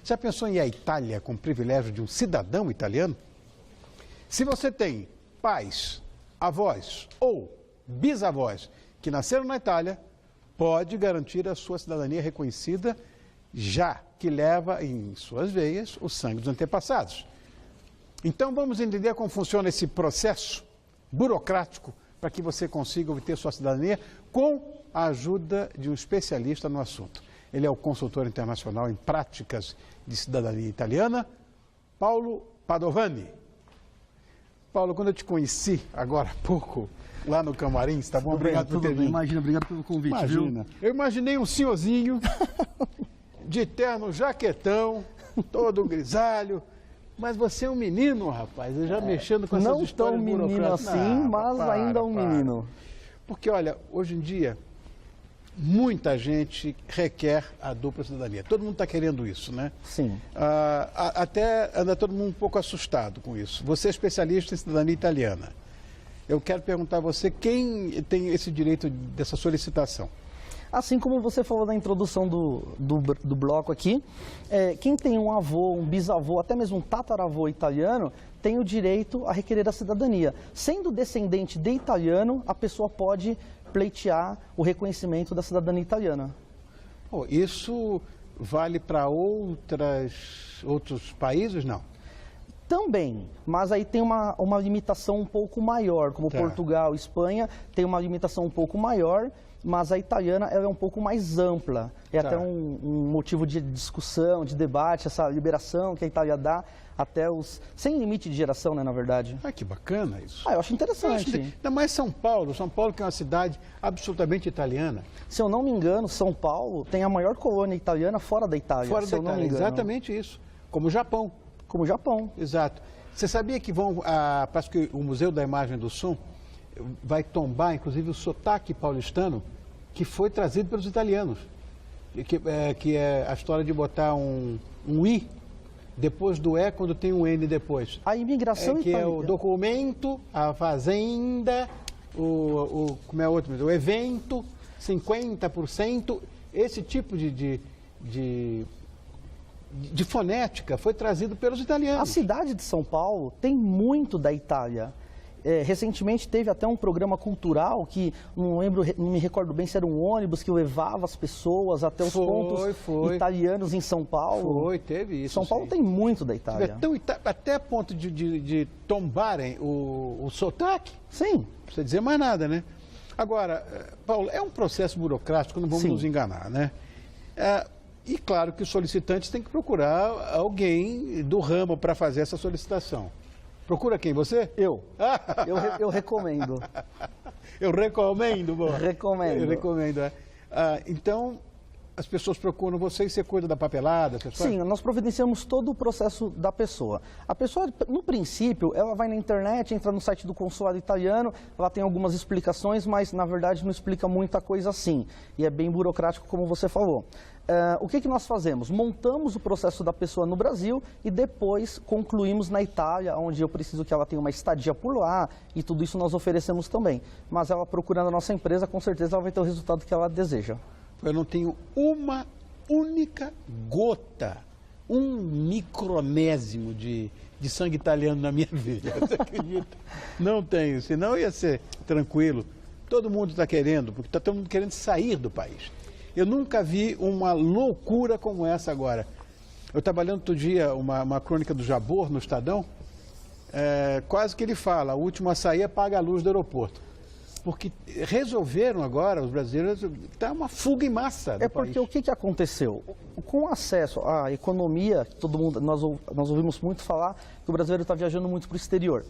Já pensou em ir à Itália com o privilégio de um cidadão italiano? Se você tem pais, avós ou bisavós que nasceram na Itália, pode garantir a sua cidadania reconhecida, já que leva em suas veias o sangue dos antepassados. Então vamos entender como funciona esse processo burocrático para que você consiga obter sua cidadania com a ajuda de um especialista no assunto. Ele é o consultor internacional em práticas de cidadania italiana, Paulo Padovani. Paulo, quando eu te conheci agora há pouco, lá no camarim, está bom? Obrigado por ter vindo. Imagina, obrigado pelo convite, Imagina. viu? Eu imaginei um senhorzinho de terno jaquetão, todo grisalho, mas você é um menino, rapaz, já mexendo com essas histórias burocráticas. Não tão menino assim, mas ainda um menino. Porque, olha, hoje em dia, muita gente requer a dupla cidadania. Todo mundo está querendo isso, né? Sim. Até anda todo mundo um pouco assustado com isso. Você é especialista em cidadania italiana. Eu quero perguntar a você quem tem esse direito dessa solicitação. Assim como você falou na introdução do bloco aqui, quem tem um avô, um bisavô, até mesmo um tataravô italiano, tem o direito a requerer a cidadania. Sendo descendente de italiano, a pessoa pode pleitear o reconhecimento da cidadania italiana. Oh, isso vale para outros países, não? Também, mas aí tem uma limitação um pouco maior, como Portugal, Espanha, tem uma limitação um pouco maior, mas a italiana ela é um pouco mais ampla. É até um motivo de discussão, de debate, essa liberação que a Itália dá até os... sem limite de geração, né, na verdade. Ah, que bacana isso. Eu acho interessante. Ainda mais São Paulo que é uma cidade absolutamente italiana. Se eu não me engano, São Paulo tem a maior colônia italiana fora da Itália. Fora da Itália, exatamente isso. Como o Japão. Como o Japão. Exato. Você sabia que parece que o Museu da Imagem do Som vai tombar, inclusive, o sotaque paulistano que foi trazido pelos italianos. Que é a história de botar um I depois do E quando tem um N depois. A imigração que é o documento, a fazenda, como é outro, o evento, 50%, esse tipo de fonética foi trazido pelos italianos. A cidade de São Paulo tem muito da Itália. Recentemente teve até um programa cultural que, não me recordo bem se era um ônibus que levava as pessoas até os pontos italianos em São Paulo. Teve isso. São Paulo tem muito da Itália. Até a ponto de tombarem o sotaque. Sim. Não precisa dizer mais nada, né? Agora, Paulo, é um processo burocrático, não vamos nos enganar, né? E claro que os solicitantes têm que procurar alguém do ramo para fazer essa solicitação. Procura quem? Você? Eu recomendo. Eu recomendo, bom. Recomendo. Eu recomendo, então, as pessoas procuram você e você cuida da papelada? Sim, nós providenciamos todo o processo da pessoa. A pessoa, no princípio, ela vai na internet, entra no site do consulado italiano, ela tem algumas explicações, mas, na verdade, não explica muita coisa assim. E é bem burocrático, como você falou. O que nós fazemos? Montamos o processo da pessoa no Brasil e depois concluímos na Itália, onde eu preciso que ela tenha uma estadia por lá e tudo isso nós oferecemos também. Mas ela procurando a nossa empresa, com certeza ela vai ter o resultado que ela deseja. Eu não tenho uma única gota, um micronésimo de sangue italiano na minha vida, você acredita? Não tenho, senão ia ser tranquilo. Todo mundo está querendo, porque está todo mundo querendo sair do país. Eu nunca vi uma loucura como essa agora. Eu trabalhando outro dia uma crônica do Jabor no Estadão, quase que ele fala, a última a sair apaga a luz do aeroporto. Porque resolveram agora, os brasileiros, está uma fuga em massa do porque país. O que aconteceu? Com acesso à economia, todo mundo, nós ouvimos muito falar que o brasileiro está viajando muito para o exterior.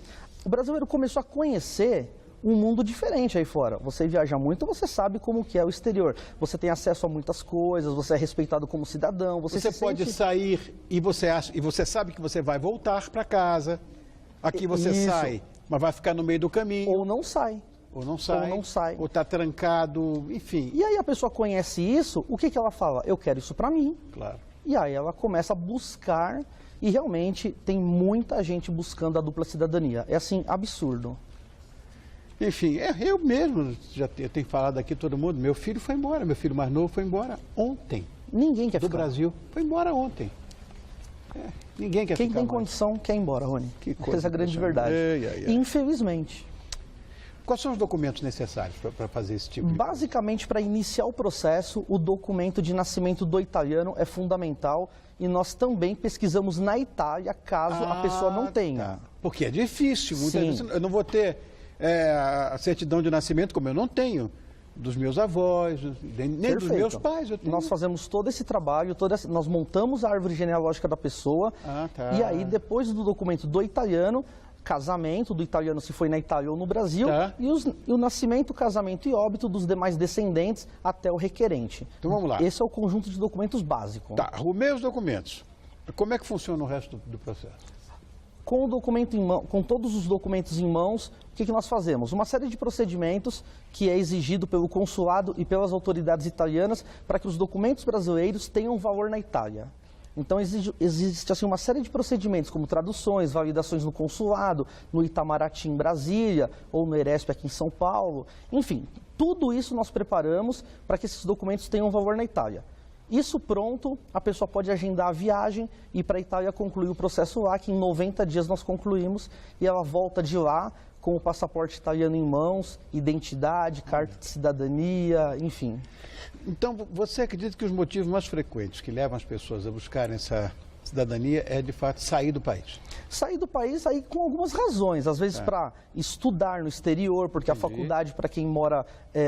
O brasileiro começou a conhecer um mundo diferente aí fora. Você viaja muito, você sabe como que é o exterior. Você tem acesso a muitas coisas, você é respeitado como cidadão. Você pode sair e você sabe que você vai voltar para casa. Aqui você sai, mas vai ficar no meio do caminho. Ou não sai. Ou não sai. Ou está trancado, enfim. E aí a pessoa conhece isso, o que ela fala? Eu quero isso para mim. Claro. E aí ela começa a buscar e realmente tem muita gente buscando a dupla cidadania. É assim, absurdo. Enfim, eu mesmo, eu tenho falado aqui todo mundo, meu filho foi embora, meu filho mais novo foi embora ontem. Ninguém quer ficar. Do Brasil, foi embora ontem. Ninguém quer Quem ficar tem mais. condição quer ir embora, Rony. Que coisa Essa é a grande impressionante. verdade. Infelizmente. Quais são os documentos necessários para fazer esse tipo de coisa? Basicamente, para iniciar o processo, o documento de nascimento do italiano é fundamental e nós também pesquisamos na Itália, caso a pessoa não tenha. Tá. Porque é difícil. Muitas Sim. vezes eu não vou ter a certidão de nascimento, como eu não tenho, dos meus avós, nem dos Perfeito. meus pais. Eu tenho... Nós fazemos todo esse trabalho, nós montamos a árvore genealógica da pessoa Tá. e aí, depois do documento do italiano, casamento do italiano se foi na Itália ou no Brasil, Tá. e o nascimento, casamento e óbito dos demais descendentes até o requerente. Então vamos lá. Esse é o conjunto de documentos básico. Tá, arrumei os documentos. Como é que funciona o resto do processo? Com o documento em mão, com todos os documentos em mãos, o que nós fazemos? Uma série de procedimentos que é exigido pelo consulado e pelas autoridades italianas para que os documentos brasileiros tenham valor na Itália. Então, existe assim, uma série de procedimentos, como traduções, validações no consulado, no Itamaraty em Brasília, ou no Eresp aqui em São Paulo. Enfim, tudo isso nós preparamos para que esses documentos tenham valor na Itália. Isso pronto, a pessoa pode agendar a viagem e ir para a Itália concluir o processo lá, que em 90 dias nós concluímos, e ela volta de lá com o passaporte italiano em mãos, identidade, carta de cidadania, enfim. Então, você acredita que os motivos mais frequentes que levam as pessoas a buscarem essa cidadania é, de fato, sair do país? Sair do país aí com algumas razões, às vezes para estudar no exterior, porque a faculdade para quem mora,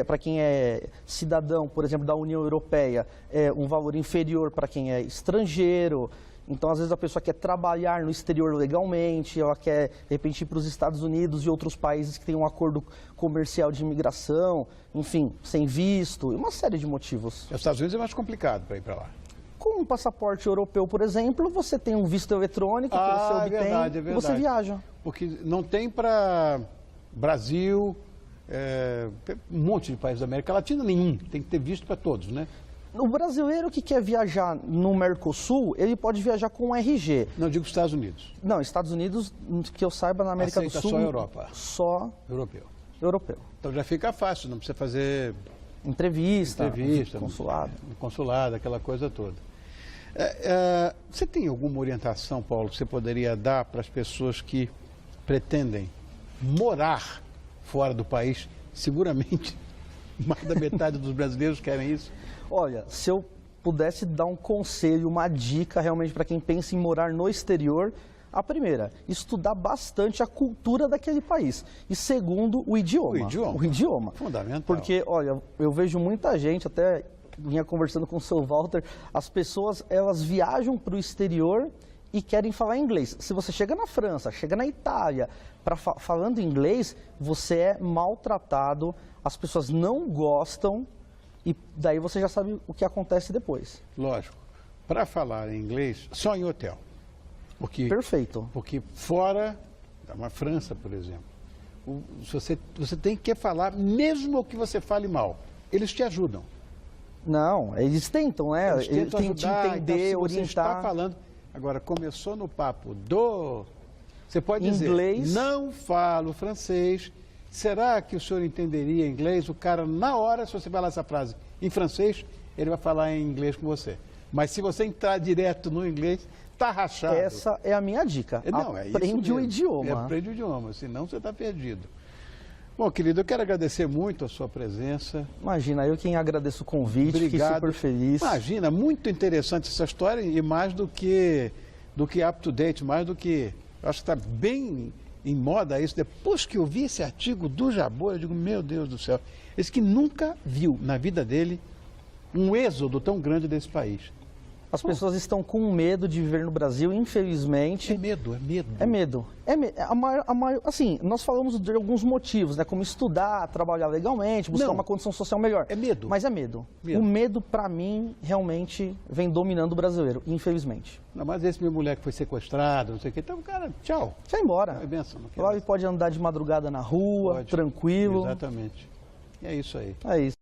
para quem é cidadão, por exemplo, da União Europeia, é um valor inferior para quem é estrangeiro. Então, às vezes a pessoa quer trabalhar no exterior legalmente, ela quer, de repente, ir para os Estados Unidos e outros países que têm um acordo comercial de imigração, enfim, sem visto, e uma série de motivos. Os Estados Unidos é mais complicado para ir para lá. Com um passaporte europeu, por exemplo, você tem um visto eletrônico que você obtém e você viaja. Porque não tem para Brasil, um monte de países da América Latina, nenhum. Tem que ter visto para todos, né? O brasileiro que quer viajar no Mercosul, ele pode viajar com um RG. Não, digo Estados Unidos. Não, Estados Unidos, que eu saiba, na América do Sul... só Europa. Só Europeu. europeu. Então já fica fácil, não precisa fazer Entrevista consulado. Consulado, aquela coisa toda. Você tem alguma orientação, Paulo, que você poderia dar para as pessoas que pretendem morar fora do país? Seguramente, mais da metade dos brasileiros querem isso. Olha, se eu pudesse dar um conselho, uma dica realmente para quem pensa em morar no exterior, a primeira, estudar bastante a cultura daquele país. E segundo, o idioma. O idioma. Fundamental. Porque, olha, eu vejo muita gente, até vinha conversando com o seu Walter, as pessoas, elas viajam para o exterior e querem falar inglês. Se você chega na França, chega na Itália, falando inglês, você é maltratado, as pessoas não gostam e daí você já sabe o que acontece depois. Lógico. Para falar em inglês, só em hotel. Perfeito. Porque fora, uma França, por exemplo, você tem que falar, mesmo que você fale mal, eles te ajudam. Não, eles tentam, né? Eles tentam ajudar, te entender, então, se você orientar. está falando, agora começou no papo você pode inglês. dizer, não falo francês, será que o senhor entenderia inglês? O cara, na hora, se você falar essa frase em francês, ele vai falar em inglês com você. Mas se você entrar direto no inglês, tá rachado. Essa é a minha dica. Aprende o idioma. Aprende o idioma, senão você está perdido. Bom, querido, eu quero agradecer muito a sua presença. Imagina, eu quem agradeço o convite, Obrigado. Fiquei super feliz. Imagina, muito interessante essa história e mais do que up to date, mais do que... Acho que está bem em moda isso. Depois que eu vi esse artigo do Jabor, eu digo, meu Deus do céu, esse que nunca viu na vida dele um êxodo tão grande desse país. As pessoas estão com medo de viver no Brasil, infelizmente. É medo. É medo. Assim, nós falamos de alguns motivos, né? Como estudar, trabalhar legalmente, buscar uma condição social melhor. É medo. Mas é medo. O medo, para mim, realmente vem dominando o brasileiro, infelizmente. Não, mas esse meu moleque foi sequestrado, não sei o quê. Então, cara, tchau. Vai embora. É benção, Lá ele pode andar de madrugada na rua, tranquilo. Exatamente. É isso aí. É isso.